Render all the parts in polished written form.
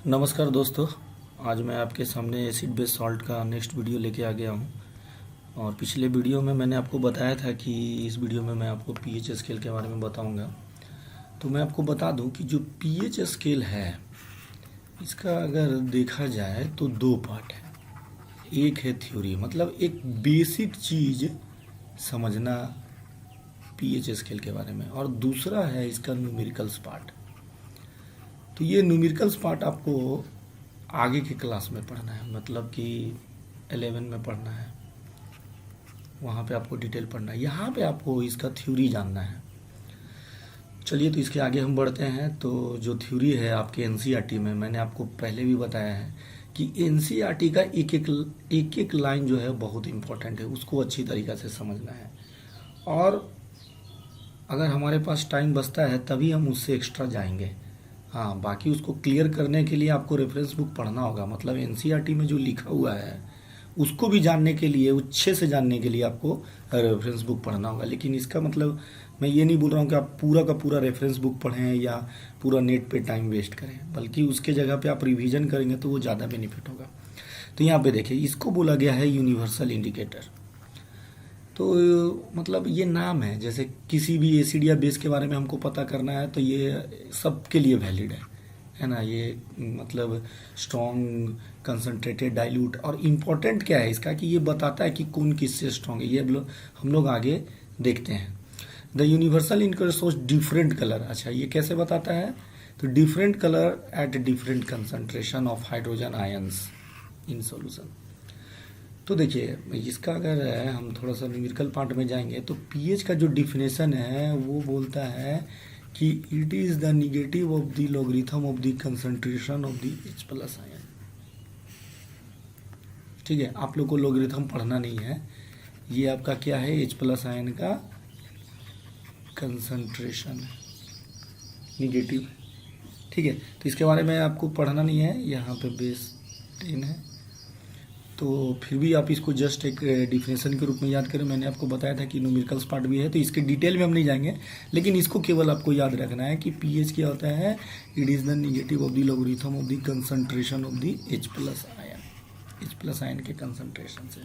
नमस्कार दोस्तों। आज मैं आपके सामने एसिड बेस सॉल्ट का नेक्स्ट वीडियो लेके आ गया हूँ। और पिछले वीडियो में मैंने आपको बताया था कि इस वीडियो में मैं आपको पीएच स्केल के बारे में बताऊंगा। तो मैं आपको बता दूं कि जो पीएच स्केल है इसका अगर देखा जाए तो दो पार्ट है। एक है थ्योरी, मतलब एक बेसिक चीज़ समझना पीएच स्केल के बारे में, और दूसरा है इसका न्यूमेरिकल्स पार्ट। तो ये न्यूमेरिकल्स पार्ट आपको आगे के क्लास में पढ़ना है, मतलब कि 11 में पढ़ना है, वहाँ पे आपको डिटेल पढ़ना है। यहाँ पे आपको इसका थ्योरी जानना है। चलिए तो इसके आगे हम बढ़ते हैं। तो जो थ्योरी है आपके एनसीईआरटी में, मैंने आपको पहले भी बताया है कि एनसीईआरटी का एक एक लाइन जो है बहुत इंपॉर्टेंट है, उसको अच्छी तरीक़ा से समझना है। और अगर हमारे पास टाइम बचता है तभी हम उससे एक्स्ट्रा जाएंगे। हाँ, बाकी उसको क्लियर करने के लिए आपको रेफरेंस बुक पढ़ना होगा। मतलब एनसीईआरटी में जो लिखा हुआ है उसको भी जानने के लिए, अच्छे से जानने के लिए आपको रेफरेंस बुक पढ़ना होगा। लेकिन इसका मतलब मैं ये नहीं बोल रहा हूँ कि आप पूरा का पूरा रेफरेंस बुक पढ़ें या पूरा नेट पे टाइम वेस्ट करें, बल्कि उसके जगह पे आप रिवीजन करेंगे तो वो ज़्यादा बेनिफिट होगा। तो यहाँ पे देखिए, इसको बोला गया है यूनिवर्सल इंडिकेटर। तो मतलब ये नाम है, जैसे किसी भी एसिड या बेस के बारे में हमको पता करना है तो ये सबके लिए वैलिड है ना। ये मतलब स्ट्रॉन्ग, कंसंट्रेटेड, डाइल्यूट। और इम्पोर्टेंट क्या है इसका कि ये बताता है कि कौन किससे स्ट्रॉन्ग है। ये हम लोग आगे देखते हैं। The universal indicator shows different colour. अच्छा, ये कैसे बताता है? तो different colour at different concentration of hydrogen ions in solution. तो देखिए, इसका अगर हम थोड़ा सा न्यूमेरिकल पार्ट में जाएंगे तो पीएच का जो डिफिनेशन है वो बोलता है कि it is the negative of the logarithm of the concentration of the H plus ion. ठीक है, आप लोग को लॉगरिथम पढ़ना नहीं है। ये आपका क्या है? H प्लस आयन का कंसंट्रेशन है, निगेटिव। ठीक है, तो इसके बारे में आपको पढ़ना नहीं है। यहाँ पे बेस 10 है, तो फिर भी आप इसको जस्ट एक डिफिनेशन के रूप में याद करें। मैंने आपको बताया था कि न्यूमेरिकल्स पार्ट भी है, तो इसके डिटेल में हम नहीं जाएंगे, लेकिन इसको केवल आपको याद रखना है कि पीएच क्या होता है। It is the negative of the logarithm of the concentration of the H plus ion, H plus ion के कंसंट्रेशन से।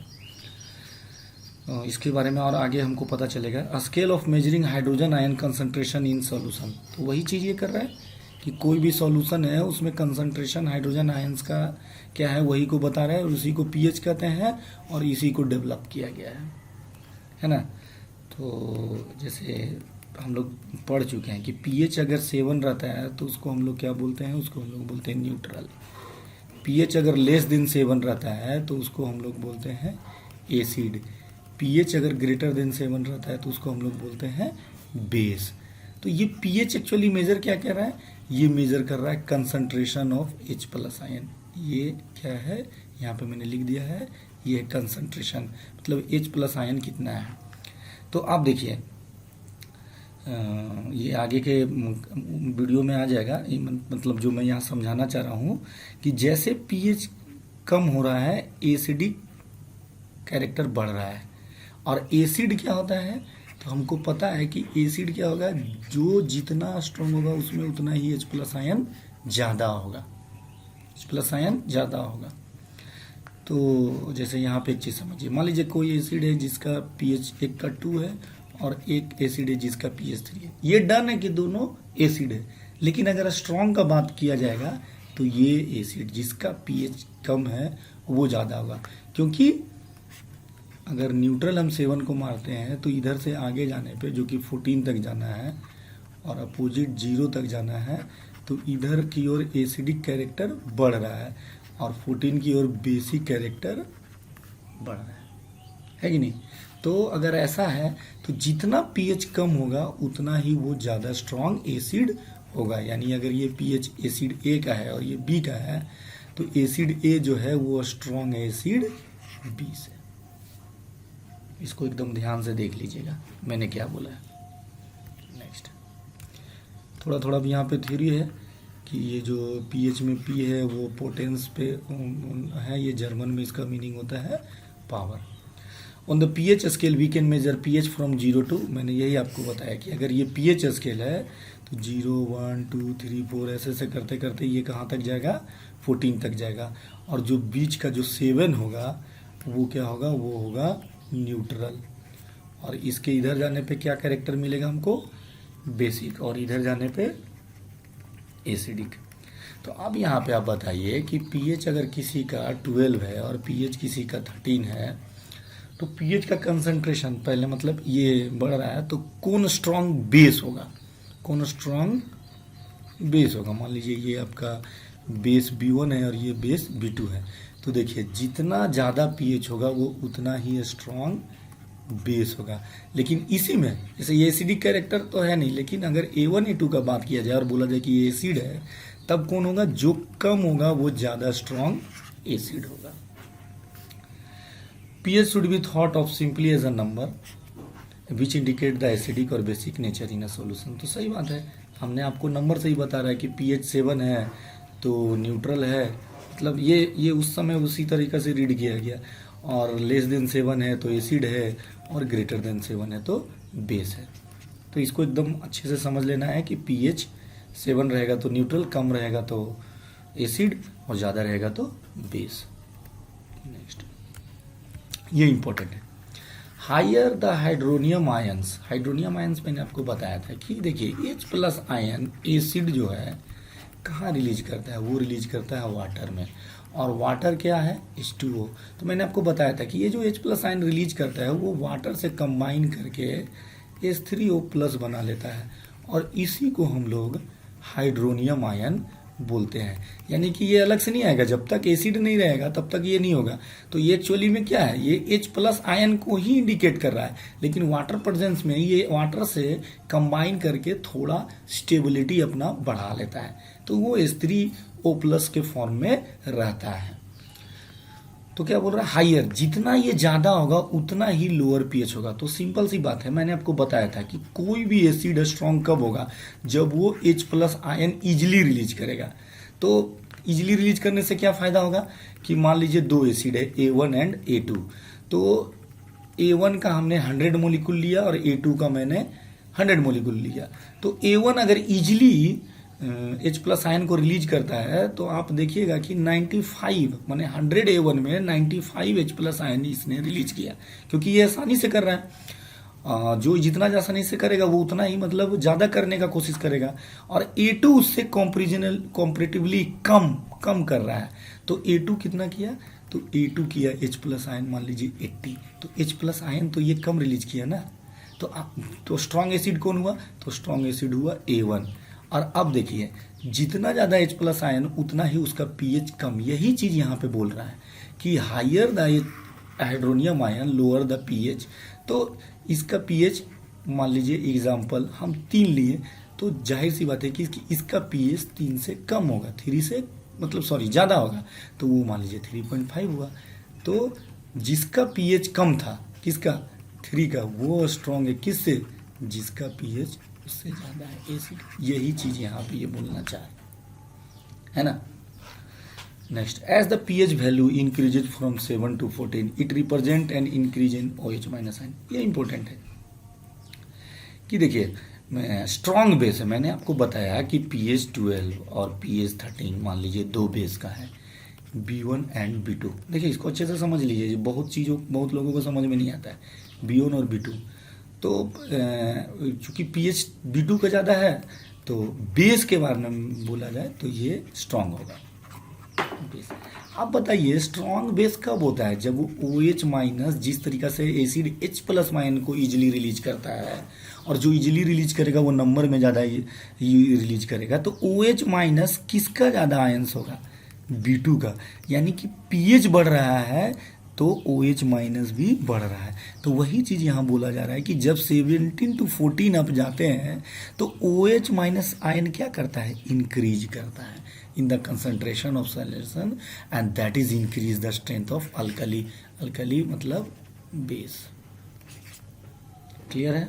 इसके बारे में और आगे हमको पता चलेगा। Scale of measuring hydrogen ion concentration in solution. तो वही चीज़ ये कर रहा है कि कोई भी सॉल्यूशन है उसमें कंसंट्रेशन हाइड्रोजन आयंस का क्या है वही को बता रहा है, और उसी को पीएच कहते हैं, और इसी को डेवलप किया गया है ना। तो जैसे हम लोग पढ़ चुके हैं कि पीएच अगर 7 रहता है तो उसको हम लोग क्या बोलते हैं? उसको हम लोग बोलते हैं न्यूट्रल। पीएच अगर लेस देन 7 रहता है तो उसको हम लोग बोलते हैं एसिड। पीएच अगर ग्रेटर देन 7 रहता है तो उसको हम लोग बोलते हैं बेस। तो ये पीएच एक्चुअली मेजर क्या कर रहा है? ये मेजर कर रहा है concentration of H plus ion. ये क्या है? यहाँ पे मैंने लिख दिया है, ये कंसंट्रेशन, मतलब H प्लस आयन कितना है। तो आप देखिए, ये आगे के वीडियो में आ जाएगा। मतलब जो मैं यहाँ समझाना चाह रहा हूँ कि जैसे पीएच कम हो रहा है एसिडिक कैरेक्टर बढ़ रहा है। और एसिड क्या होता है? तो हमको पता है कि एसिड क्या होगा, जो जितना स्ट्रॉन्ग होगा उसमें उतना ही H प्लस आयन ज़्यादा होगा, H प्लस आयन ज़्यादा होगा। तो जैसे यहाँ पे एक चीज़ समझिए, मान लीजिए कोई एसिड है जिसका pH एक का 2 है और एक एसिड है जिसका pH 3 है। ये डन है कि दोनों एसिड है, लेकिन अगर स्ट्रॉन्ग का बात किया जाएगा तो ये एसिड जिसका pH कम है वो ज़्यादा होगा, क्योंकि अगर न्यूट्रल हम 7 को मारते हैं तो इधर से आगे जाने पे, जो कि 14 तक जाना है और अपोजिट 0 तक जाना है, तो इधर की ओर एसिडिक कैरेक्टर बढ़ रहा है और 14 की ओर बेसिक कैरेक्टर बढ़ रहा है कि नहीं? तो अगर ऐसा है तो जितना पीएच कम होगा उतना ही वो ज़्यादा स्ट्रॉन्ग एसिड होगा। यानी अगर ये पीएच एसिड ए का है और ये बी का है तो एसिड ए जो है वो स्ट्रॉन्ग एसिड बी से। इसको एकदम ध्यान से देख लीजिएगा मैंने क्या बोला है। नेक्स्ट, थोड़ा थोड़ा भी यहाँ पे थ्योरी है कि ये जो पीएच में पी है वो पोटेंस पे है। ये जर्मन में इसका मीनिंग होता है power. On the pH scale we can measure pH from 0 to, मैंने यही आपको बताया कि अगर ये पीएच स्केल है तो तो 0 1 2 3 4 ऐसे ऐसे करते करते ये कहाँ तक जाएगा, 14 तक जाएगा। और जो बीच का जो 7 होगा वो क्या होगा, वो होगा न्यूट्रल। और इसके इधर जाने पे क्या कैरेक्टर मिलेगा हमको, बेसिक, और इधर जाने पे एसिडिक। तो अब यहाँ पे आप बताइए कि पीएच अगर किसी का 12 है और पीएच किसी का 13 है, तो पीएच का कंसंट्रेशन पहले मतलब ये बढ़ रहा है, तो कौन स्ट्रांग बेस होगा, कौन स्ट्रांग बेस होगा। मान लीजिए ये आपका बेस B1 है और ये बेस B2 है, तो देखिए जितना ज़्यादा पीएच होगा वो उतना ही स्ट्रांग बेस होगा। लेकिन इसी में जैसे ये एसिडिक कैरेक्टर तो है नहीं, लेकिन अगर A1 A2 का बात किया जाए और बोला जाए कि ये एसिड है, तब कौन होगा, जो कम होगा वो ज़्यादा स्ट्रांग एसिड होगा। pH should be thought of simply as a number which indicate the acidic और basic nature in a solution। तो सही बात है, हमने आपको नंबर से ही बता रहा है कि pH 7 है तो न्यूट्रल है, मतलब ये उस समय उसी तरीक़े से रीड किया गया। और लेस देन 7 है तो एसिड है, और ग्रेटर देन 7 है तो बेस है। तो इसको एकदम अच्छे से समझ लेना है कि pH 7 रहेगा तो न्यूट्रल, कम रहेगा तो एसिड, और ज़्यादा रहेगा तो बेस। नेक्स्ट, ये इंपॉर्टेंट है। Higher the hydronium ions, hydronium ions मैंने आपको बताया था कि देखिए H+ आयन एसिड जो है कहाँ रिलीज करता है, वो रिलीज करता है वाटर में, और वाटर क्या है, H2O। तो मैंने आपको बताया था कि ये जो H+ आयन रिलीज करता है वो वाटर से कंबाइन करके H3O+ बना लेता है, और इसी को हम लोग हाइड्रोनियम आयन बोलते हैं। यानी कि ये अलग से नहीं आएगा, जब तक एसिड नहीं रहेगा तब तक ये नहीं होगा। तो ये एक्चुअली में क्या है, ये H+ आयन को ही इंडिकेट कर रहा है, लेकिन वाटर प्रेजेंस में ये वाटर से कंबाइन करके थोड़ा स्टेबिलिटी अपना बढ़ा लेता है, तो वो H3O+ के फॉर्म में रहता है। तो क्या बोल रहा है, हायर, जितना ये ज़्यादा होगा उतना ही लोअर पीएच होगा। तो सिंपल सी बात है, मैंने आपको बताया था कि कोई भी एसिड स्ट्रॉन्ग कब होगा, जब वो H+ आयन इजीली रिलीज करेगा। तो इजीली रिलीज करने से क्या फ़ायदा होगा कि मान लीजिए दो एसिड है A1 एंड A2, तो A1 का हमने 100 मोलिकुल लिया और A2 का मैंने 100 मोलिकुल लिया। तो A1 अगर इजीली H+ आयन को रिलीज करता है तो आप देखिएगा कि 95 माने 100 A1 में 95 H+ आयन इसने रिलीज किया, क्योंकि ये आसानी से कर रहा है। जो जितना आसानी से करेगा वो उतना ही मतलब ज़्यादा करने का कोशिश करेगा, और A2 उससे कॉम्परेटिवली कम कर रहा है। तो A2 कितना किया, तो A2 किया H+ आयन मान लीजिए 80, तो H+ आयन तो ये कम रिलीज किया ना। तो स्ट्रॉन्ग एसिड कौन हुआ, तो स्ट्रॉन्ग एसिड हुआ A1। और अब देखिए जितना ज़्यादा H+ आयन उतना ही उसका pH कम। यही चीज़ यहाँ पे बोल रहा है कि higher the hydronium ion lower the pH। तो इसका pH मान लीजिए एग्जाम्पल हम 3 लिए, तो जाहिर सी बात है कि इसका pH 3 से कम होगा, 3 से मतलब सॉरी ज़्यादा होगा, तो वो मान लीजिए 3.5 हुआ। तो जिसका pH कम था, किसका, 3 का, वो स्ट्रॉन्ग है किससे, जिसका pH उससे ज़्यादा है, एसिड। यही चीज़ यहाँ पे ये बोलना चाहे, है ना। Next, as the pH value increases from 7 to 14 it represent an increase in OH- ion. ये इंपॉर्टेंट है कि देखिए स्ट्रॉन्ग बेस है, मैंने आपको बताया कि pH 12 और pH 13 मान लीजिए दो बेस का है, B1 एंड B2। देखिए इसको अच्छे से समझ लीजिए, बहुत लोगों को समझ में नहीं आता है B1 और B2। तो चूंकि pH B2 का ज़्यादा है, तो बेस के बारे में बोला जाए तो ये स्ट्रांग होगा बेस। अब बताइए स्ट्रांग बेस कब होता है, जब वो OH- जिस तरीका से एसिड H+ आयन को इजीली रिलीज करता है, और जो इजीली रिलीज करेगा वो नंबर में ज़्यादा रिलीज करेगा। तो OH- किसका ज़्यादा आयंस होगा, B2 का। यानी कि pH बढ़ रहा है तो OH- भी बढ़ रहा है। तो वही चीज़ यहाँ बोला जा रहा है कि जब 17 to 14 अप जाते हैं तो OH- आयन क्या करता है, इंक्रीज करता है in the concentration of solution, and that is increase the strength of alkali. Alkali मतलब बेस। क्लियर है,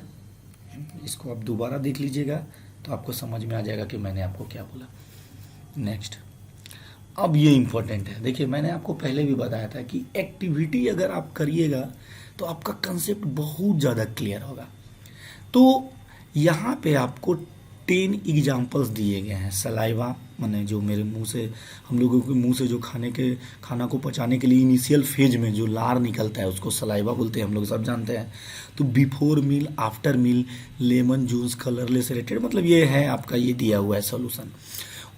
इसको आप दोबारा देख लीजिएगा तो आपको समझ में आ जाएगा कि मैंने आपको क्या बोला। नेक्स्ट, अब ये इम्पोर्टेंट है। देखिए मैंने आपको पहले भी बताया था कि एक्टिविटी अगर आप करिएगा तो आपका कंसेप्ट बहुत ज़्यादा क्लियर होगा। तो यहाँ पे आपको 10 एग्जाम्पल्स दिए गए हैं। सलाइवा माने जो मेरे मुंह से, हम लोगों के मुंह से जो खाना को पचाने के लिए इनिशियल फेज में जो लार निकलता है उसको सलाइवा बोलते हैं, हम लोग सब जानते हैं। तो before meal, after meal, lemon juice, colourless rated, मतलब ये है आपका, ये दिया हुआ है सॉल्यूशन।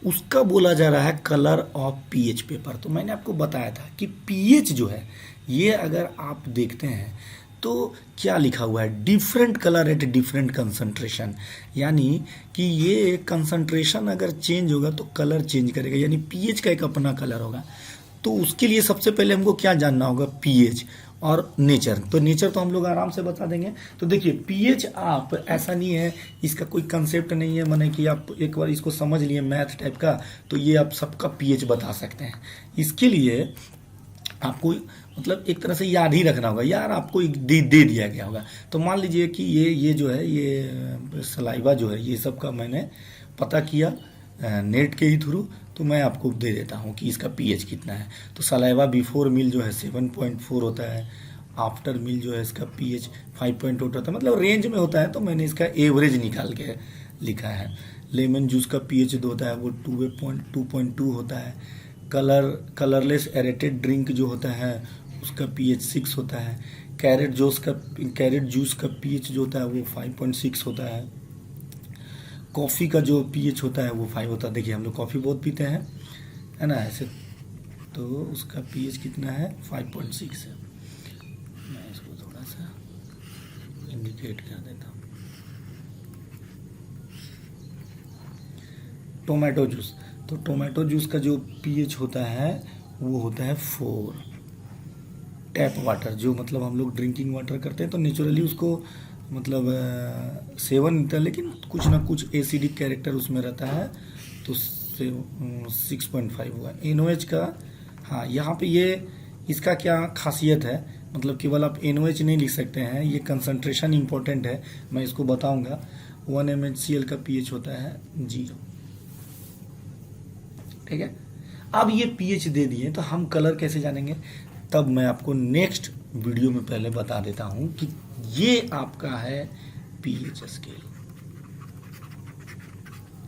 उसका बोला जा रहा है कलर ऑफ पीएच पेपर। तो मैंने आपको बताया था कि पीएच जो है ये अगर आप देखते हैं तो क्या लिखा हुआ है, different colour at different concentration, यानी कि ये कंसंट्रेशन अगर चेंज होगा तो कलर चेंज करेगा, यानी पीएच का एक अपना कलर होगा। तो उसके लिए सबसे पहले हमको क्या जानना होगा, पीएच और नेचर। तो नेचर तो हम लोग आराम से बता देंगे। तो देखिए पीएच, आप ऐसा नहीं है, इसका कोई कंसेप्ट नहीं है, माने कि आप एक बार इसको समझ लिए मैथ टाइप का तो ये आप सबका पीएच बता सकते हैं। इसके लिए आपको मतलब एक तरह से याद ही रखना होगा, यार आपको दे दिया गया होगा। तो मान लीजिए कि ये जो है, ये सलाइवा जो है, ये सब का मैंने पता किया नेट के ही थ्रू, तो मैं आपको दे देता हूँ कि इसका पीएच कितना है। तो सलाइवा बिफोर मील जो है 7.4 होता है, आफ्टर मील जो है इसका पीएच 5.8 होता है, मतलब रेंज में होता है। तो मैंने इसका एवरेज निकाल के लिखा है। लेमन जूस का पीएच जो होता है वो 2.2 होता है। कलरलेस एरेटेड ड्रिंक जो होता है उसका पीएच 6 होता है। कैरेट जूस का पीएच जो होता है वो 5.6 होता है। कॉफ़ी का जो पीएच होता है वो 5 होता है। देखिए हम लोग कॉफ़ी बहुत पीते हैं, है ना, ऐसे, तो उसका पीएच कितना है, 5.6 है। मैं इसको थोड़ा सा इंडिकेट कर देता हूँ। टोमेटो जूस, तो टोमेटो जूस का जो पीएच होता है वो होता है 4। टैप वाटर, जो मतलब हम लोग ड्रिंकिंग वाटर करते हैं तो नेचुरली उसको मतलब सेवन मिलता है, लेकिन कुछ ना कुछ एसिडिक कैरेक्टर उसमें रहता है, तो 6.5 हुआ। एनओएच का, हाँ यहाँ पे ये इसका क्या खासियत है, मतलब केवल आप एनओएच नहीं लिख सकते हैं, ये कंसंट्रेशन इंपॉर्टेंट है, मैं इसको बताऊंगा। 1 MHCl का पीएच होता है 0। ठीक है, अब ये पीएच दे दिए तो हम कलर कैसे जानेंगे, तब मैं आपको नेक्स्ट वीडियो में पहले बता देता हूं कि ये आपका है पीएच स्केल।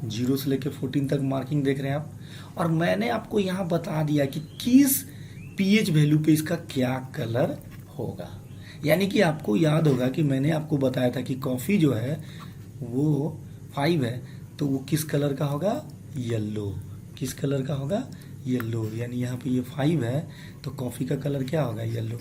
0 से लेकर 14 तक मार्किंग देख रहे हैं आप, और मैंने आपको यहां बता दिया कि किस पीएच वैल्यू पे इसका क्या कलर होगा। यानी कि आपको याद होगा कि मैंने आपको बताया था कि कॉफ़ी जो है वो 5 है, तो वो किस कलर का होगा, येलो। किस कलर का होगा, येलो, यानी यहाँ पे ये 5 है तो कॉफ़ी का कलर क्या होगा, येलो।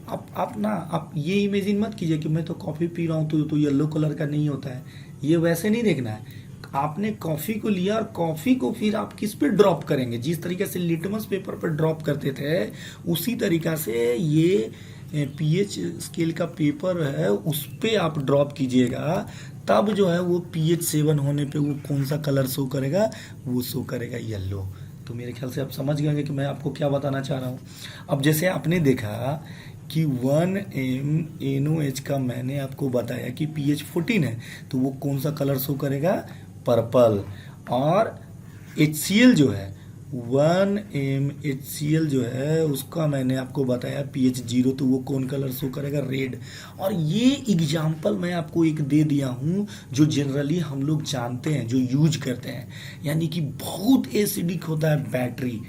आप ये इमेजिन मत कीजिए कि मैं तो कॉफ़ी पी रहा हूँ तो येलो कलर का नहीं होता है, ये वैसे नहीं देखना है। आपने कॉफ़ी को लिया और कॉफ़ी को फिर आप किस पे ड्रॉप करेंगे, जिस तरीके से लिटमस पेपर पर ड्रॉप करते थे उसी तरीका से ये पीएच स्केल का पेपर है उस पे आप ड्रॉप कीजिएगा, तब जो है वो पीएच 7 होने पे वो कौन सा कलर शो करेगा, वो शो करेगा येलो। तो मेरे ख्याल से आप समझ गए कि मैं आपको क्या बताना चाह रहा हूँ। अब जैसे आपने देखा कि 1 MnOH का मैंने आपको बताया कि pH 14 है, तो वो कौन सा कलर शो करेगा, पर्पल। और HCl जो है 1 MHCl जो है उसका मैंने आपको बताया pH 0, तो वो कौन कलर शो करेगा, रेड। और ये एग्जाम्पल मैं आपको एक दे दिया हूँ जो जनरली हम लोग जानते हैं, जो यूज करते हैं। यानी कि बहुत एसिडिक होता है बैटरी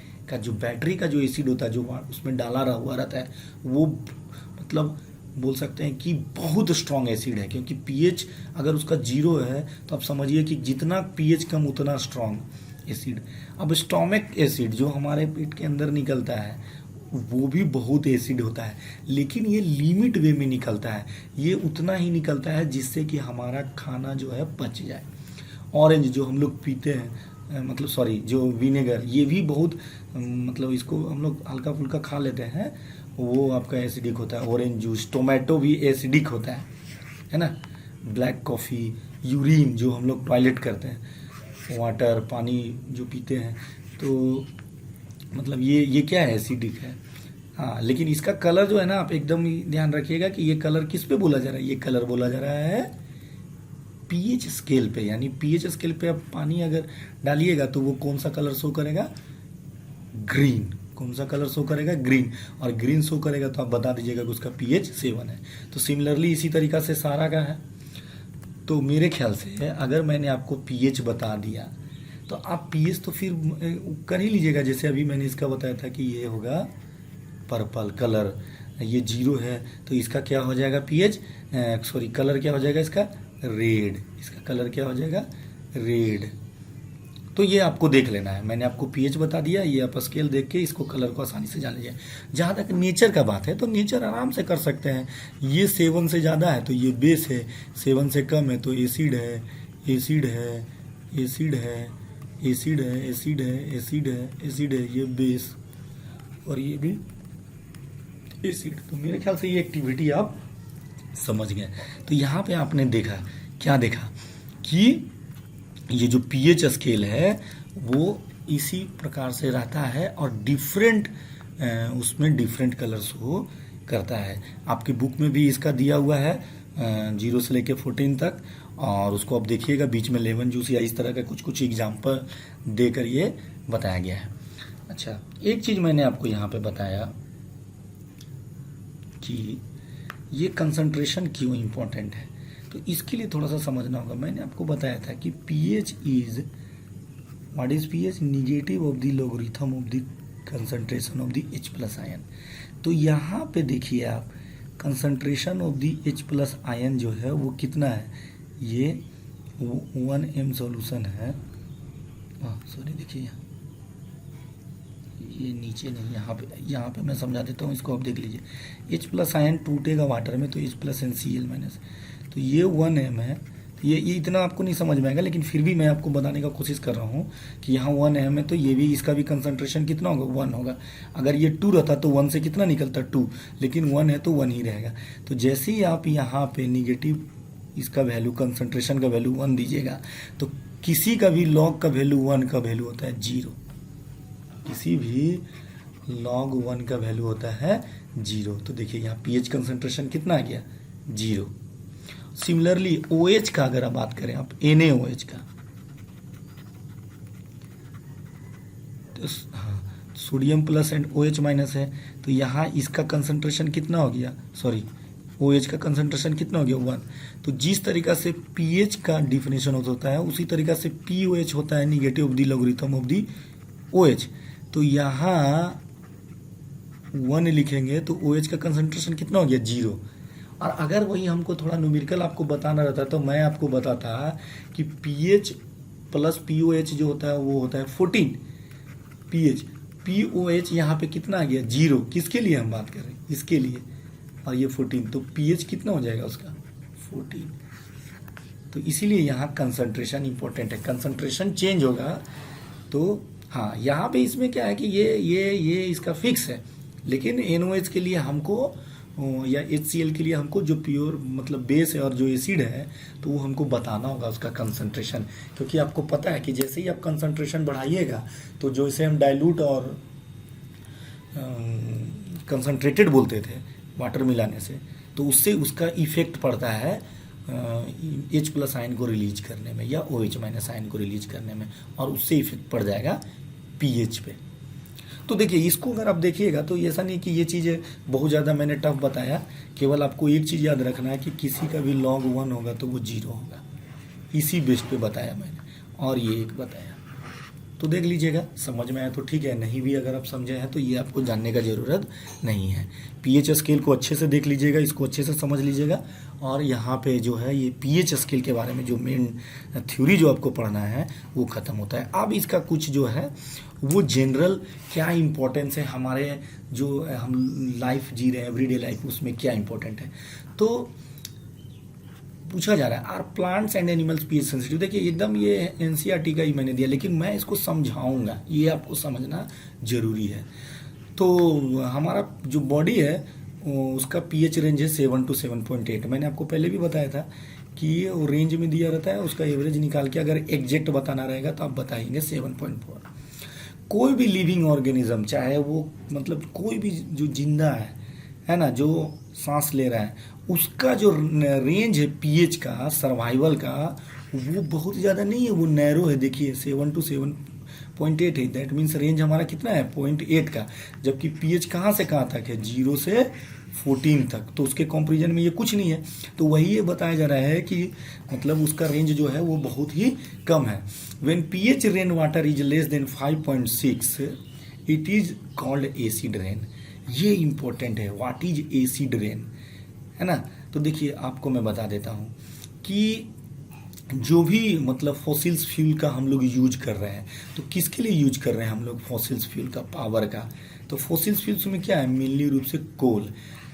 का जो एसिड होता है, जो उसमें डाला हुआ रहता है, वो मतलब बोल सकते हैं कि बहुत स्ट्रॉन्ग एसिड है, क्योंकि पीएच अगर उसका 0 है तो आप समझिए कि जितना पीएच कम उतना स्ट्रॉन्ग एसिड। अब स्टोमिक एसिड जो हमारे पेट के अंदर निकलता है वो भी बहुत एसिड होता है, लेकिन ये लिमिट वे में निकलता है, ये उतना ही निकलता है जिससे कि हमारा खाना जो है पच जाए। ऑरेंज जो हम लोग पीते हैं, मतलब सॉरी जो विनेगर, ये भी बहुत मतलब इसको हम लोग हल्का फुल्का खा लेते हैं, वो आपका एसिडिक होता है। ऑरेंज जूस, टोमेटो भी एसिडिक होता है ना। ब्लैक कॉफ़ी, यूरिन जो हम लोग टॉयलेट करते हैं, वाटर पानी जो पीते हैं, तो मतलब ये क्या है, एसिडिक है। हाँ, लेकिन इसका कलर जो है ना, आप एकदम ध्यान रखिएगा कि ये कलर किस पे बोला जा रहा है, ये कलर बोला जा रहा है पीएच स्केल पे। यानी पीएच स्केल पे आप पानी अगर डालिएगा तो वो कौन सा कलर शो करेगा, ग्रीन। कौन सा कलर शो करेगा, ग्रीन। और ग्रीन शो करेगा तो आप बता दीजिएगा कि उसका पीएच 7 है। तो सिमिलरली इसी तरीका से सारा का है। तो मेरे ख्याल से अगर मैंने आपको पीएच बता दिया तो आप पीएच तो फिर कर ही लीजिएगा। जैसे अभी मैंने इसका बताया था कि ये होगा पर्पल कलर, ये 0 है तो इसका क्या हो जाएगा पीएच, सॉरी कलर क्या हो जाएगा इसका, रेड। इसका कलर क्या हो जाएगा, रेड। तो ये आपको देख लेना है, मैंने आपको पीएच बता दिया, ये आप स्केल देख के इसको कलर को आसानी से जान लीजिए। जहाँ तक नेचर का बात है तो नेचर आराम से कर सकते हैं। ये 7 से ज़्यादा है तो ये बेस है, 7 से कम है तो एसिड है, एसिड है, एसिड है, एसिड है, एसिड है, एसिड है, एसिड है, ये बेस और ये भी एसिड। तो मेरे ख्याल से ये एक्टिविटी आप समझ गए। तो यहाँ पे आपने देखा, क्या देखा कि ये जो पीएच स्केल है वो इसी प्रकार से रहता है और डिफरेंट उसमें डिफरेंट कलर शो करता है। आपकी बुक में भी इसका दिया हुआ है 0 से लेके 14 तक, और उसको आप देखिएगा, बीच में लेमन जूस या इस तरह का कुछ कुछ एग्जाम्पल देकर ये बताया गया है। अच्छा, एक चीज़ मैंने आपको यहाँ पे बताया कि ये कंसंट्रेशन क्यों इम्पोर्टेंट है, तो इसके लिए थोड़ा सा समझना होगा। मैंने आपको बताया था कि pH is, what is pH, negative of the logarithm of the concentration of the H plus ion. तो यहाँ पे देखिए आप, concentration of the H plus ion जो है वो कितना है, ये 1m सॉल्यूशन है, सॉरी देखिए ये नीचे नहीं, यहाँ पे मैं समझा देता हूँ, इसको आप देख लीजिए। H प्लस आयन टूटेगा वाटर में तो H प्लस NCl माइनस, तो ये 1m है। ये इतना आपको नहीं समझ में आएगा, लेकिन फिर भी मैं आपको बताने का कोशिश कर रहा हूँ कि यहाँ 1m है तो ये भी, इसका भी कंसंट्रेशन कितना होगा, 1 होगा। अगर ये 2 रहता तो 1 से कितना निकलता, 2, लेकिन 1 है तो 1 ही रहेगा। तो जैसे ही आप यहाँ पे निगेटिव इसका वैल्यू, कंसंट्रेशन का वैल्यू 1 दीजिएगा तो किसी का भी लॉग का वैल्यू 1 का वैल्यू होता है 0, किसी भी लॉग 1 का वैल्यू होता है 0। तो देखिए यहाँ पीएच कंसंट्रेशन कितना आ गया, 0। सिमिलरली OH का अगर आप बात करें, आप NaOH का, तो हाँ, sodium plus and OH minus है, तो यहाँ इसका कंसंट्रेशन कितना हो गया, सॉरी OH का कंसंट्रेशन कितना हो गया, 1। तो जिस तरीका से पीएच का डिफिनेशन होता है उसी तरीका से POH होता है, negative of the logarithm of the OH। तो यहाँ 1 लिखेंगे तो OH का कंसंट्रेशन कितना हो गया, 0। और अगर वही हमको थोड़ा न्यूमेरिकल आपको बताना रहता तो मैं आपको बताता कि पीएच प्लस POH जो होता है वो होता है 14। POH यहाँ पे कितना आ गया, 0। किसके लिए हम बात कर रहे हैं, इसके लिए, और ये 14, तो पीएच कितना हो जाएगा उसका, 14। तो इसीलिए यहाँ कंसंट्रेशन इंपॉर्टेंट है, कंसंट्रेशन चेंज होगा तो हाँ, यहाँ पे इसमें क्या है कि ये इसका फिक्स है, लेकिन NOH के लिए हमको या HCl के लिए हमको जो प्योर मतलब बेस है और जो एसिड है तो वो हमको बताना होगा उसका कंसंट्रेशन, क्योंकि आपको पता है कि जैसे ही आप कंसंट्रेशन बढ़ाइएगा तो जो इसे हम डाइल्यूट और कंसंट्रेटेड बोलते थे वाटर मिलाने से, तो उससे उसका इफेक्ट पड़ता है H प्लस आयन को रिलीज करने में या OH माइनस आयन को रिलीज करने में, और उससे इफेक्ट पड़ जाएगा पीएच पे। तो देखिए इसको अगर आप देखिएगा तो ऐसा नहीं कि ये चीज़ें बहुत ज़्यादा मैंने टफ बताया, केवल आपको एक चीज़ याद रखना है कि किसी का भी log 1 होगा तो वो 0 होगा, इसी बेस पे बताया मैंने, और ये एक बताया। तो देख लीजिएगा, समझ में आया तो ठीक है, नहीं भी अगर आप समझे हैं तो ये आपको जानने का ज़रूरत नहीं है। पीएच स्केल को अच्छे से देख लीजिएगा, इसको अच्छे से समझ लीजिएगा, और यहाँ पे जो है ये पीएच स्केल के बारे में जो मेन थ्योरी जो आपको पढ़ना है वो ख़त्म होता है। अब इसका कुछ जो है वो जनरल क्या इंपॉर्टेंस है, हमारे जो हम लाइफ जी रहे हैं एवरीडे लाइफ, उसमें क्या इंपॉर्टेंट है। तो पूछा जा रहा है are plants and animals pH sensitive. देखिए एकदम ये एनसीईआरटी का ही मैंने दिया, लेकिन मैं इसको समझाऊंगा, ये आपको समझना जरूरी है। तो हमारा जो बॉडी है उसका पीएच रेंज है 7 to 7.8। मैंने आपको पहले भी बताया था कि ये रेंज में दिया रहता है, उसका एवरेज निकाल के अगर एग्जैक्ट बताना रहेगा तो आप बताएंगे 7.4। कोई भी लिविंग ऑर्गेनिज्म, चाहे वो मतलब कोई भी जो जिंदा है ना, जो सांस ले रहा है, उसका जो रेंज है पीएच का, सर्वाइवल का, वो बहुत ज़्यादा नहीं है, वो नैरो है। देखिए 7 to 0.8 है, दैट मीन्स रेंज हमारा कितना है 0.8 का, जबकि पीएच कहाँ से कहाँ तक है 0 से 14 तक, तो उसके कंपैरिजन में ये कुछ नहीं है। तो वही ये बताया जा रहा है कि मतलब उसका रेंज जो है वो बहुत ही कम है। When pH rain water is less than 5.6 it is called acid rain. ये इंपॉर्टेंट है, व्हाट इज एसिड रेन, है ना। तो देखिए आपको मैं बता देता हूँ कि जो भी मतलब फॉसिल्स फ्यूल का हम लोग यूज कर रहे हैं, तो किसके लिए यूज कर रहे हैं हम लोग फॉसिल्स फ्यूल का, पावर का। तो फॉसिल्स फ्यूल्स में क्या है, मेनली रूप से कोल,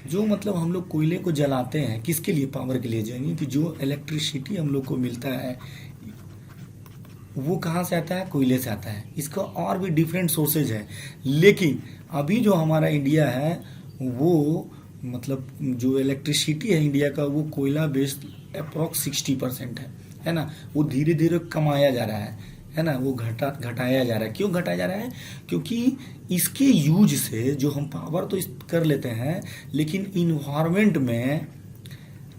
जो मतलब हम लोग कोयले को जलाते हैं किसके लिए, पावर के लिए, यानी कि जो इलेक्ट्रिसिटी हम लोग को मिलता है वो कहाँ से आता है, कोयले से आता है। इसका और भी डिफरेंट सोर्सेज है, लेकिन अभी जो हमारा इंडिया है वो मतलब जो इलेक्ट्रिसिटी है इंडिया का वो कोयला बेस्ड अप्रॉक्स 60% है ना। वो धीरे धीरे कमाया जा रहा है ना, वो घटाया जा रहा है। क्यों घटाया जा रहा है, क्योंकि इसके यूज से जो हम पावर तो कर लेते हैं, लेकिन इन्वायरमेंट में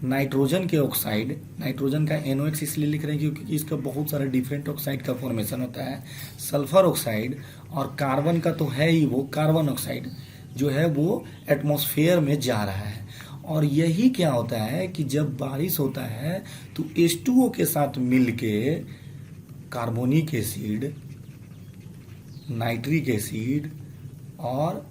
नाइट्रोजन के ऑक्साइड, नाइट्रोजन का NOx इसलिए लिख रहे हैं क्योंकि इसका बहुत सारा डिफरेंट ऑक्साइड का फॉर्मेशन होता है, सल्फर ऑक्साइड और कार्बन का तो है ही, वो कार्बन ऑक्साइड जो है वो एटमॉस्फेयर में जा रहा है। और यही क्या होता है कि जब बारिश होता है तो H2O के साथ मिलके कार्बोनिक एसिड, नाइट्रिक एसिड और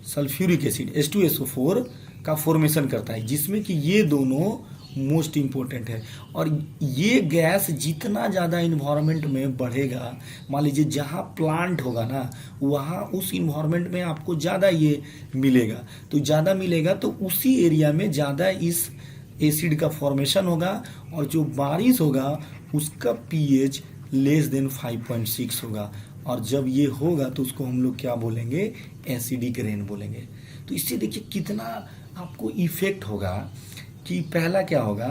सल्फ्यूरिक एसिड H2SO4 का फॉर्मेशन करता है, जिसमें कि ये दोनों मोस्ट इम्पोर्टेंट है। और ये गैस जितना ज़्यादा इन्वायरमेंट में बढ़ेगा, मान लीजिए जहाँ प्लांट होगा ना वहाँ उस इन्वायरमेंट में आपको ज़्यादा ये मिलेगा, तो ज़्यादा मिलेगा तो उसी एरिया में ज़्यादा इस एसिड का फॉर्मेशन होगा, और जो बारिश होगा उसका पीएच लेस देन 5.6 होगा। और जब ये होगा तो उसको हम लोग क्या बोलेंगे, एसिडिक रेन बोलेंगे। तो इससे देखिए कितना आपको इफेक्ट होगा कि पहला क्या होगा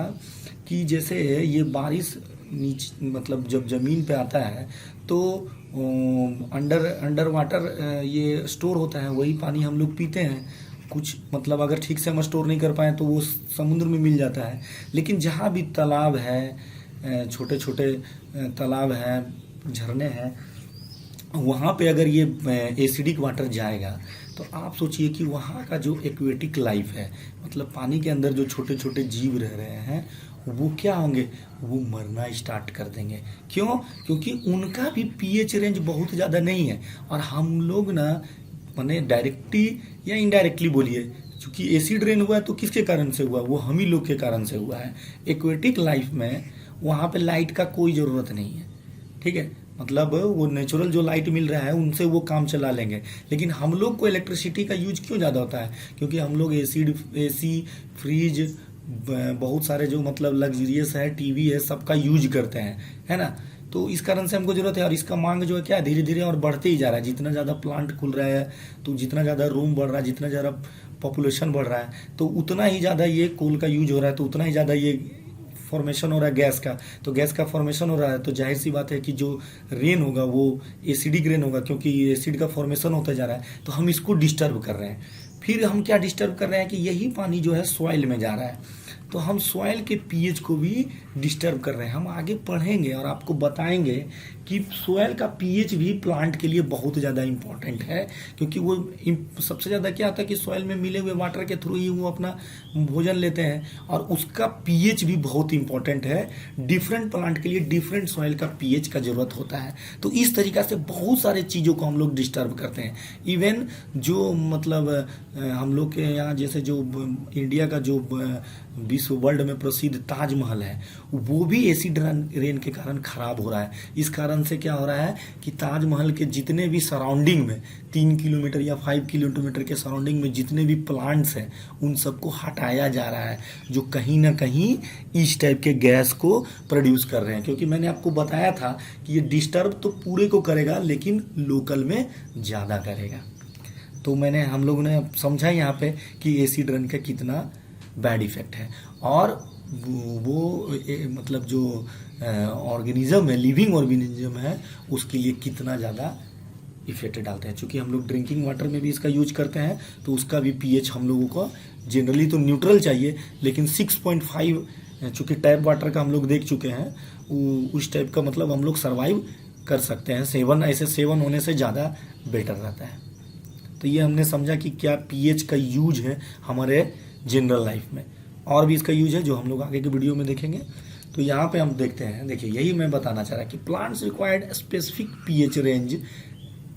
कि जैसे ये बारिश नीचे मतलब जब ज़मीन पे आता है तो अंडर वाटर ये स्टोर होता है, वही पानी हम लोग पीते हैं। कुछ मतलब अगर ठीक से हम स्टोर नहीं कर पाए तो वो समुद्र में मिल जाता है। लेकिन जहाँ भी तालाब है, छोटे छोटे तालाब हैं, झरने हैं, वहाँ पे अगर ये एसिडिक वाटर जाएगा तो आप सोचिए कि वहाँ का जो एक्वेटिक लाइफ है, मतलब पानी के अंदर जो छोटे छोटे जीव रह रहे हैं, वो क्या होंगे, वो मरना स्टार्ट कर देंगे। क्यों, क्योंकि उनका भी पीएच रेंज बहुत ज़्यादा नहीं है। और हम लोग ना माने डायरेक्टली या इनडायरेक्टली बोलिए, क्योंकि एसिड रेन हुआ है तो किसके कारण से हुआ, वो हम ही लोग के कारण से हुआ है। एक्वेटिक लाइफ में वहाँ पे लाइट का कोई ज़रूरत नहीं है, ठीक है, मतलब वो नेचुरल जो लाइट मिल रहा है उनसे वो काम चला लेंगे। लेकिन हम लोग को इलेक्ट्रिसिटी का यूज क्यों ज़्यादा होता है, क्योंकि हम लोग एसी फ्रिज बहुत सारे जो मतलब लग्जरियस है, टीवी है, सबका यूज करते हैं, है ना। तो इस कारण से हमको जरूरत है। और इसका मांग जो है क्या धीरे धीरे और बढ़ते ही जा रहा है। जितना ज़्यादा प्लांट खुल रहा है तो जितना ज़्यादा रूम बढ़ रहा है, जितना ज़्यादा पॉपुलेशन बढ़ रहा है तो उतना ही ज़्यादा ये कोल का यूज हो रहा है, तो उतना ही ज़्यादा ये फॉर्मेशन हो रहा है गैस का। तो गैस का फॉर्मेशन हो रहा है तो जाहिर सी बात है कि जो रेन होगा वो एसिडिक रेन होगा, क्योंकि एसिड का फॉर्मेशन होता जा रहा है। तो हम इसको डिस्टर्ब कर रहे हैं। फिर हम क्या डिस्टर्ब कर रहे हैं कि यही पानी जो है सॉइल में जा रहा है, तो हम सॉइल के पीएच को भी डिस्टर्ब कर रहे हैं। हम आगे पढ़ेंगे और आपको बताएंगे कि सॉइल का पीएच भी प्लांट के लिए बहुत ज़्यादा इम्पोर्टेंट है, क्योंकि वो सबसे ज़्यादा क्या होता है कि सॉइल में मिले हुए वाटर के थ्रू ही वो अपना भोजन लेते हैं, और उसका पीएच भी बहुत इंपॉर्टेंट है। डिफरेंट प्लांट के लिए डिफरेंट सॉइल का पीएच का ज़रूरत होता है। तो इस तरीक़ा से बहुत सारे चीज़ों को हम लोग डिस्टर्ब करते हैं। इवन जो मतलब हम लोग के यहाँ जैसे जो इंडिया का जो विश्व वर्ल्ड में प्रसिद्ध ताजमहल है, वो भी एसिड रेन के कारण खराब हो रहा है। इस कारण से क्या हो रहा है कि ताजमहल के जितने भी सराउंडिंग में 3 किलोमीटर या 5 किलोमीटर के सराउंडिंग में जितने भी प्लांट्स हैं उन सबको हटाया जा रहा है, जो कहीं ना कहीं इस टाइप के गैस को प्रोड्यूस कर रहे हैं। क्योंकि मैंने आपको बताया था कि ये डिस्टर्ब तो पूरे को करेगा लेकिन लोकल में ज़्यादा करेगा। तो हम लोगों ने समझा यहाँ पे कि एसिड रेन का कितना बैड इफेक्ट है। और वो मतलब जो ऑर्गेनिज्म है, लिविंग ऑर्गेनिज्म है, उसके लिए कितना ज़्यादा इफेक्ट डालते हैं। चूँकि हम लोग ड्रिंकिंग वाटर में भी इसका यूज करते हैं तो उसका भी पीएच हम लोगों को जनरली तो न्यूट्रल चाहिए, लेकिन 6.5 चूँकि टैप वाटर का हम लोग देख चुके हैं, उस टाइप का मतलब हम लोग सर्वाइव कर सकते हैं। 7 ऐसे 7 होने से ज़्यादा बेटर रहता है। तो ये हमने समझा कि क्या पीएच का यूज है हमारे जनरल लाइफ में, और भी इसका यूज है जो हम लोग आगे के वीडियो में देखेंगे। तो यहाँ पे हम देखते हैं, देखिए यही मैं बताना चाह रहा कि plants required specific pH range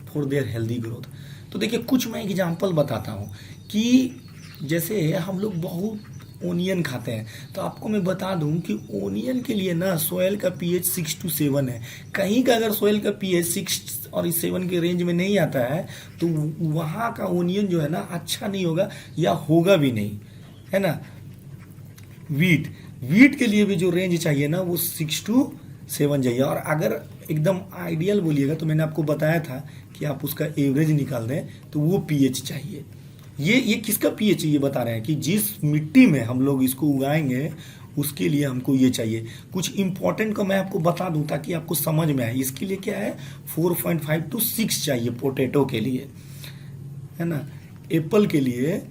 for their healthy growth. तो देखिए कुछ मैं एग्जांपल बताता हूँ कि जैसे हम लोग बहुत ओनियन खाते हैं, तो आपको मैं बता दूं कि ओनियन के लिए ना सॉइल का पीएच 6 to 7 है। कहीं का अगर सॉइल का पीएच 6 और 7 के रेंज में नहीं आता है तो वहाँ का ओनियन जो है ना अच्छा नहीं होगा या होगा भी नहीं, है ना। वीट के लिए भी जो रेंज चाहिए ना वो 6 to 7 चाहिए। और अगर एकदम आइडियल बोलिएगा तो मैंने आपको बताया था कि आप उसका एवरेज निकाल दें तो वो पीएच चाहिए। ये किसका पीएच ये बता रहे हैं कि जिस मिट्टी में हम लोग इसको उगाएंगे उसके लिए हमको ये चाहिए। कुछ इंपॉर्टेंट को मैं आपको बता दूं ताकि आपको समझ में आए। इसके लिए क्या है 4.5 to 6 चाहिए पोटैटो के लिए, है ना। एप्पल के लिए,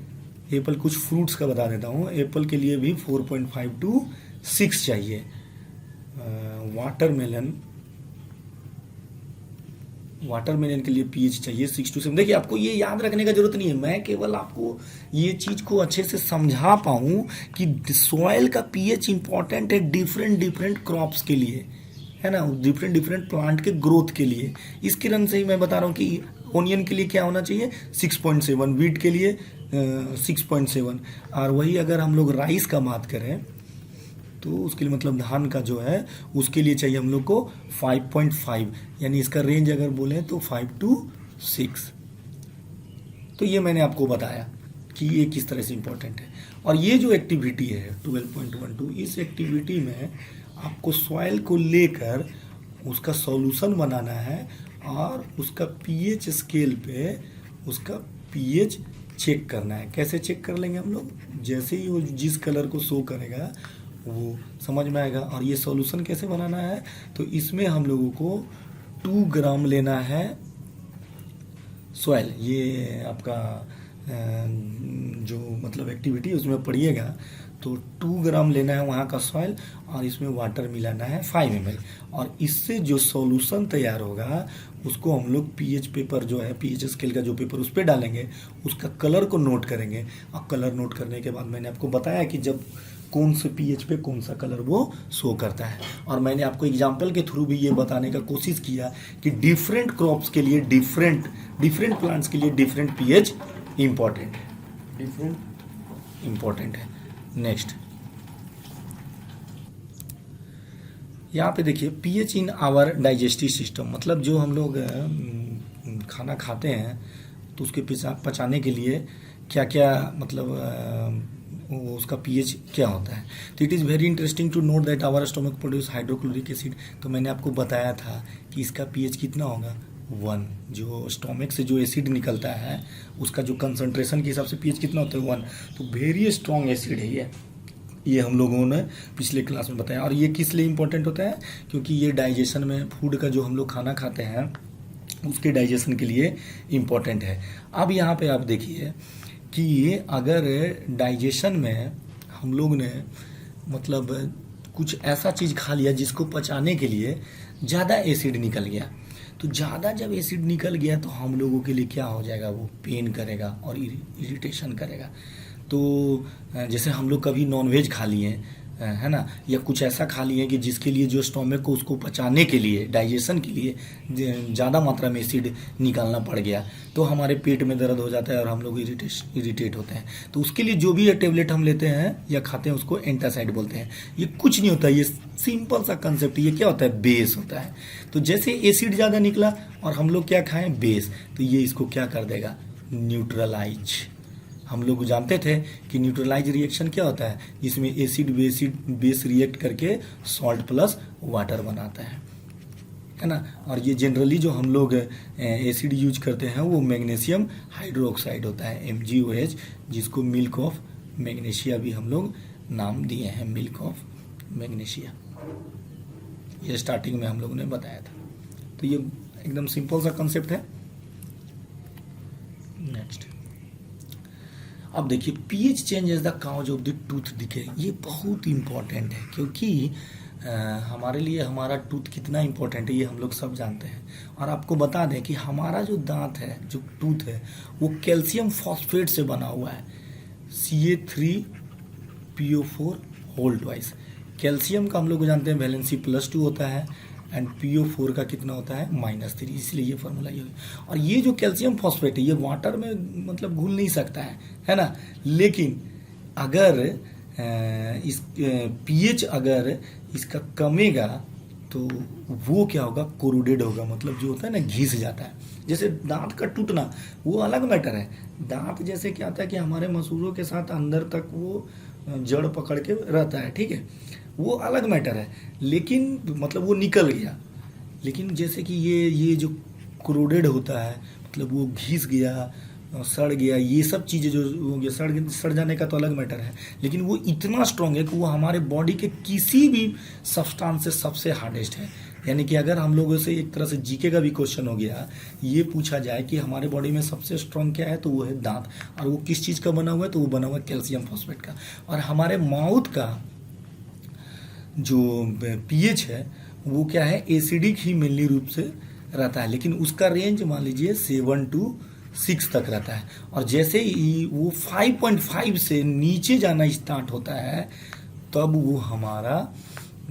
एप्पल कुछ फ्रूट्स का बता देता हूँ, एप्पल के लिए भी 4.5 to 6 चाहिए। वाटरमेलन के लिए पीएच चाहिए 6 to 7। देखिए आपको ये याद रखने का जरूरत नहीं है, मैं केवल आपको ये चीज को अच्छे से समझा पाऊँ कि सॉइल का पीएच इंपॉर्टेंट है डिफरेंट क्रॉप्स के लिए, है ना, डिफरेंट प्लांट के ग्रोथ के लिए। इस किरण से ही मैं बता रहा हूँ कि ओनियन के लिए क्या होना चाहिए 6.7, वीट के लिए 6.7, और वही अगर हम लोग राइस का बात करें तो उसके लिए मतलब धान का जो है उसके लिए चाहिए हम लोग को 5.5, यानी इसका रेंज अगर बोले तो 5 to 6। तो ये मैंने आपको बताया कि ये किस तरह से इम्पोर्टेंट है। और ये जो एक्टिविटी है 12.12, इस एक्टिविटी में आपको सॉइल को लेकर उसका सॉल्यूशन बनाना है और उसका पीएच स्केल पे उसका पीएच चेक करना है। कैसे चेक कर लेंगे हम लोग, जैसे ही वो जिस कलर को शो करेगा वो समझ में आएगा। और ये सॉल्यूशन कैसे बनाना है, तो इसमें हम लोगों को 2 ग्राम लेना है सॉइल। ये आपका जो मतलब एक्टिविटी उसमें पढ़िएगा तो 2 ग्राम लेना है वहाँ का सॉइल और इसमें वाटर मिलाना है 5 ml। और इससे जो सॉल्यूशन तैयार होगा उसको हम लोग पीएच पेपर जो है, पीएच स्केल का जो पेपर उस पर डालेंगे, उसका कलर को नोट करेंगे। और कलर नोट करने के बाद मैंने आपको बताया कि जब कौन से पीएच पे कौन सा कलर वो शो करता है। और मैंने आपको एग्जाम्पल के थ्रू भी ये बताने का कोशिश किया कि डिफरेंट क्रॉप्स के लिए डिफरेंट प्लांट्स के लिए डिफरेंट पीएच इम्पॉर्टेंट है। नेक्स्ट यहाँ पे देखिए pH in our digestive system, मतलब जो हम लोग खाना खाते हैं तो उसके पचाने के लिए क्या क्या मतलब उसका पीएच क्या होता है। तो it is very interesting to note that our stomach produce hydrochloric acid. तो मैंने आपको बताया था कि इसका पीएच कितना होगा 1। जो स्टोमक से जो एसिड निकलता है उसका जो कंसंट्रेशन के हिसाब से पीएच कितना होता है 1। तो वेरी स्ट्रॉन्ग एसिड है ये हम लोगों ने पिछले क्लास में बताया। और ये किस लिए इम्पोर्टेंट होता है, क्योंकि ये डाइजेशन में फूड का जो हम लोग खाना खाते हैं उसके डाइजेशन के लिए इम्पोर्टेंट है। अब यहाँ पे आप देखिए कि अगर डाइजेशन में हम लोग ने मतलब कुछ ऐसा चीज़ खा लिया जिसको पचाने के लिए ज़्यादा एसिड निकल गया, तो ज़्यादा जब एसिड निकल गया तो हम लोगों के लिए क्या हो जाएगा, वो पेन करेगा और इरिटेशन करेगा। तो जैसे हम लोग कभी नॉनवेज खा लिए, है ना, या कुछ ऐसा खा लिए कि जिसके लिए जो स्टोमक को उसको पचाने के लिए, डाइजेशन के लिए ज़्यादा मात्रा में एसिड निकालना पड़ गया, तो हमारे पेट में दर्द हो जाता है और हम लोग इरिटेट होते हैं। तो उसके लिए जो भी टेबलेट हम लेते हैं या खाते हैं उसको एंटासाइड बोलते हैं। ये कुछ नहीं होता, ये सिंपल सा कंसेप्ट। ये क्या होता है, बेस होता है। तो जैसे एसिड ज़्यादा निकला और हम लोग क्या खाएं, बेस, तो ये इसको क्या कर देगा, न्यूट्रलाइज। हम लोग जानते थे कि न्यूट्रलाइज रिएक्शन क्या होता है, जिसमें एसिड बेस रिएक्ट करके सॉल्ट प्लस वाटर बनाता है ना। और ये जनरली जो हम लोग एसिड यूज करते हैं वो मैग्नीशियम हाइड्रोक्साइड होता है, MgOH, जिसको मिल्क ऑफ मैग्नीशिया भी हम लोग नाम दिए हैं, मिल्क ऑफ मैग्नीशिया। ये स्टार्टिंग में हम लोगों ने बताया था। तो ये एकदम सिंपल सा कंसेप्ट है। नेक्स्ट अब देखिए pH change as the cause of the tooth decay. ये बहुत इंपॉर्टेंट है क्योंकि हमारे लिए हमारा टूथ कितना इम्पोर्टेंट है ये हम लोग सब जानते हैं। और आपको बता दें कि हमारा जो दांत है, जो टूथ है, वो कैल्शियम फॉस्फेट से बना हुआ है, CA3PO4 होल ट्वाइस। कैल्शियम का हम लोग जानते हैं वैलेंसी +2 होता है एंड PO4 का कितना होता है -3, इसलिए ये फार्मूला ये। और ये जो कैल्शियम फॉस्फेट है ये वाटर में मतलब घुल नहीं सकता है ना। लेकिन अगर इस pH अगर इसका कमेगा तो वो क्या होगा, कोरोडेड होगा, मतलब जो होता है ना घिस जाता है। जैसे दांत का टूटना वो अलग मैटर है। दांत जैसे क्या होता है कि हमारे मसूड़ों के साथ अंदर तक वो जड़ पकड़ के रहता है, ठीक है, वो अलग मैटर है। लेकिन मतलब वो निकल गया। लेकिन जैसे कि ये जो कोरोडेड होता है मतलब वो घिस गया, सड़ गया, ये सब चीज़ें जो हो गया, सड़ जाने का तो अलग मैटर है। लेकिन वो इतना स्ट्रॉन्ग है कि वो हमारे बॉडी के किसी भी सब्सटेंस से सबसे हार्डेस्ट है। यानी कि अगर हम लोगों से एक तरह से जीके का भी क्वेश्चन हो गया, ये पूछा जाए कि हमारे बॉडी में सबसे स्ट्रॉन्ग क्या है, तो वो है दांत। और वो किस चीज़ का बना हुआ है, तो वो बना हुआ है कैल्शियम फॉस्फेट का। और हमारे माउथ का जो pH है वो क्या है, एसिडिक ही मेनली रूप से रहता है। लेकिन उसका रेंज मान लीजिए 7 to 6 तक रहता है। और जैसे ही वो 5.5 से नीचे जाना स्टार्ट होता है तब वो हमारा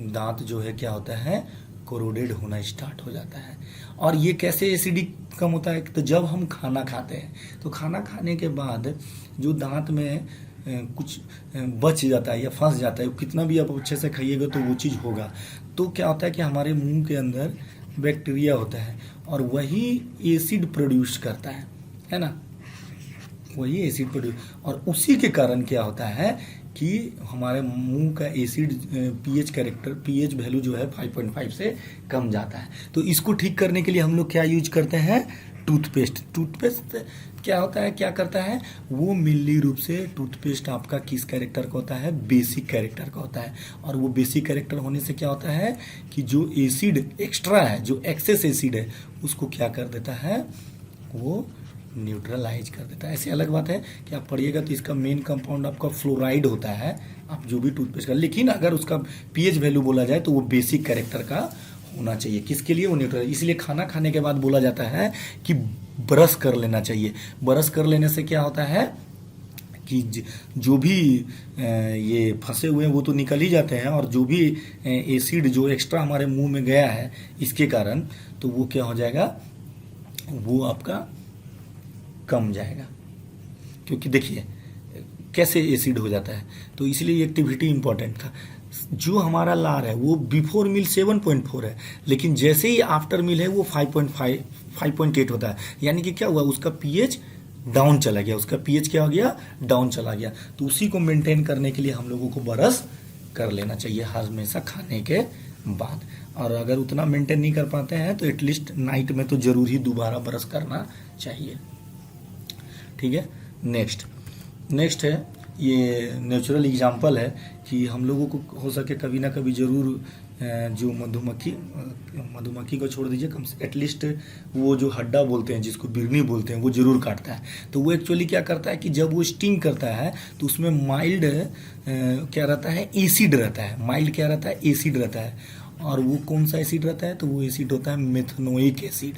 दांत जो है क्या होता है, कोरोडेड होना स्टार्ट हो जाता है। और ये कैसे एसिडिक कम होता है, तो जब हम खाना खाते हैं तो खाना खाने के बाद जो दांत में कुछ बच जाता है या फंस जाता है, कितना भी आप अच्छे से खाइएगा तो वो चीज़ होगा। तो क्या होता है कि हमारे मुंह के अंदर बैक्टीरिया होता है और वही एसिड प्रोड्यूस करता है ना, वही एसिड प्रोड्यूस। और उसी के कारण क्या होता है कि हमारे मुंह का एसिड pH वैल्यू जो है 5.5 से कम जाता है। तो इसको ठीक करने के लिए हम लोग क्या यूज करते हैं, टूथपेस्ट क्या होता है, क्या करता है, वो मिली रूप से टूथपेस्ट आपका किस कैरेक्टर का होता है, बेसिक कैरेक्टर का होता है। और वो बेसिक कैरेक्टर होने से क्या होता है कि जो एसिड एक्स्ट्रा है, जो एक्सेस एसिड है, उसको क्या कर देता है, वो न्यूट्रलाइज कर देता है। ऐसी अलग बात है कि आप पढ़िएगा तो इसका मेन कंपाउंड आपका फ्लोराइड होता है, आप जो भी टूथपेस्ट का। लेकिन अगर उसका pH वैल्यू बोला जाए तो वो बेसिक कैरेक्टर का होना चाहिए। किसके लिए, वो न्यूट्रल। इसलिए खाना खाने के बाद बोला जाता है कि ब्रश कर लेना चाहिए। ब्रश कर लेने से क्या होता है कि जो भी ये फंसे हुए हैं वो तो निकल ही जाते हैं, और जो भी एसिड जो एक्स्ट्रा हमारे मुंह में गया है इसके कारण, तो वो क्या हो जाएगा, वो आपका कम जाएगा। क्योंकि देखिए कैसे एसिड हो जाता है, तो इसलिए एक्टिविटी इंपॉर्टेंट था। जो हमारा लार है वो बिफोर मील 7.4 है, लेकिन जैसे ही आफ्टर मील है वो 5.8 होता है। यानी कि क्या हुआ, उसका pH डाउन चला गया, उसका pH क्या हो गया, डाउन चला गया। तो उसी को मेंटेन करने के लिए हम लोगों को ब्रश कर लेना चाहिए हमेशा खाने के बाद। और अगर उतना मेंटेन नहीं कर पाते हैं तो एटलीस्ट नाइट में तो जरूर ही दोबारा ब्रश करना चाहिए, ठीक है। नेक्स्ट है, ये नेचुरल एग्जाम्पल है कि हम लोगों को हो सके कभी ना कभी ज़रूर जो मधुमक्खी को छोड़ दीजिए, कम से एटलीस्ट वो जो हड्डा बोलते हैं, जिसको बिरनी बोलते हैं, वो ज़रूर काटता है। तो वो एक्चुअली क्या करता है कि जब वो स्टिंग करता है तो उसमें माइल्ड क्या रहता है, एसिड रहता है। माइल्ड क्या रहता है, एसिड रहता है। और वो कौन सा एसिड रहता है, तो वो एसिड होता है मेथनोइक एसिड।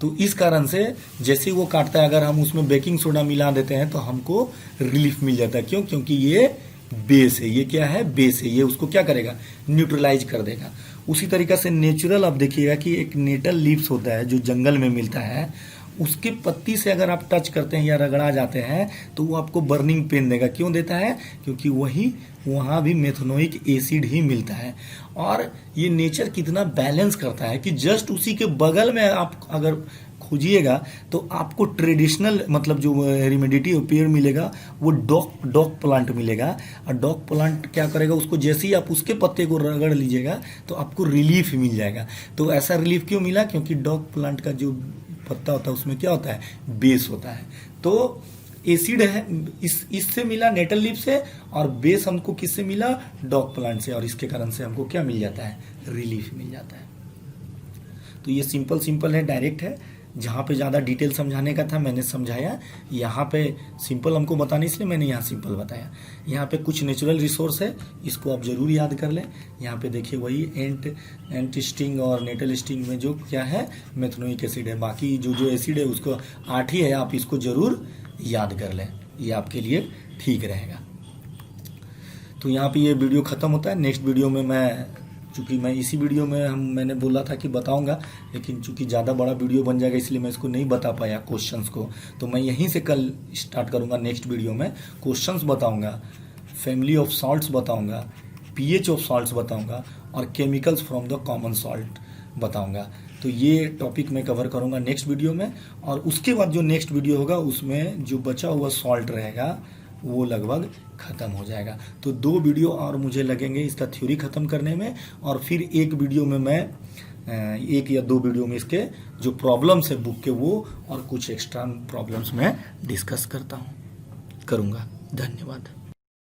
तो इस कारण से जैसे ही वो काटता है, अगर हम उसमें बेकिंग सोडा मिला देते हैं तो हमको रिलीफ मिल जाता है। क्यों, क्योंकि ये बेस है, ये क्या है, बेस है, ये उसको क्या करेगा, न्यूट्रलाइज कर देगा। उसी तरीका से नेचुरल आप देखिएगा कि एक नेटल लीव्स होता है जो जंगल में मिलता है, उसके पत्ती से अगर आप टच करते हैं या रगड़ा जाते हैं तो वो आपको बर्निंग पेन देगा। क्यों देता है, क्योंकि वहाँ भी मेथनोइक एसिड ही मिलता है। और ये नेचर कितना बैलेंस करता है कि जस्ट उसी के बगल में आप अगर खोजिएगा तो आपको ट्रेडिशनल मतलब जो रेमेडिटी पेड़ मिलेगा वो डॉग प्लांट मिलेगा। और डॉग प्लांट क्या करेगा, उसको जैसे ही आप उसके पत्ते को रगड़ लीजिएगा तो आपको रिलीफ मिल जाएगा। तो ऐसा रिलीफ क्यों मिला, क्योंकि डॉग प्लांट का जो पत्ता होता है उसमें क्या होता है, बेस होता है। तो एसिड है इससे मिला, नेटल लीफ से, और बेस हमको किससे मिला, डॉग प्लांट से। और इसके कारण से हमको क्या मिल जाता है, रिलीफ मिल जाता है। तो ये सिंपल है, डायरेक्ट है, जहाँ पे ज़्यादा डिटेल समझाने का था मैंने समझाया, यहाँ पे सिंपल हमको बताने इसलिए मैंने यहाँ सिंपल बताया। यहाँ पे कुछ नेचुरल रिसोर्स है, इसको आप ज़रूर याद कर लें। यहाँ पे देखिए वही एंट स्टिंग और नेटल स्टिंग में जो क्या है मेथनोइक एसिड है, बाकी जो एसिड है उसको 8 ही है, आप इसको ज़रूर याद कर लें, ये आपके लिए ठीक रहेगा। तो यहाँ पे ये वीडियो ख़त्म होता है। नेक्स्ट वीडियो में चूँकि मैं इसी वीडियो में मैंने बोला था कि बताऊंगा, लेकिन चूँकि ज़्यादा बड़ा वीडियो बन जाएगा इसलिए मैं इसको नहीं बता पाया क्वेश्चंस को, तो मैं यहीं से कल स्टार्ट करूंगा। नेक्स्ट वीडियो में क्वेश्चंस बताऊंगा, फैमिली ऑफ सॉल्ट्स बताऊंगा, पीएच ऑफ सॉल्ट्स बताऊंगा और chemicals from the common salt बताऊंगा। तो ये टॉपिक मैं कवर करूंगा नेक्स्ट वीडियो में, और उसके बाद जो नेक्स्ट वीडियो होगा उसमें जो बचा हुआ सॉल्ट रहेगा वो लगभग ख़त्म हो जाएगा। तो 2 वीडियो और मुझे लगेंगे इसका थ्योरी ख़त्म करने में, और फिर एक वीडियो में मैं 1 या 2 वीडियो में इसके जो प्रॉब्लम्स है बुक के वो और कुछ एक्स्ट्रा प्रॉब्लम्स मैं डिस्कस करूँगा। धन्यवाद।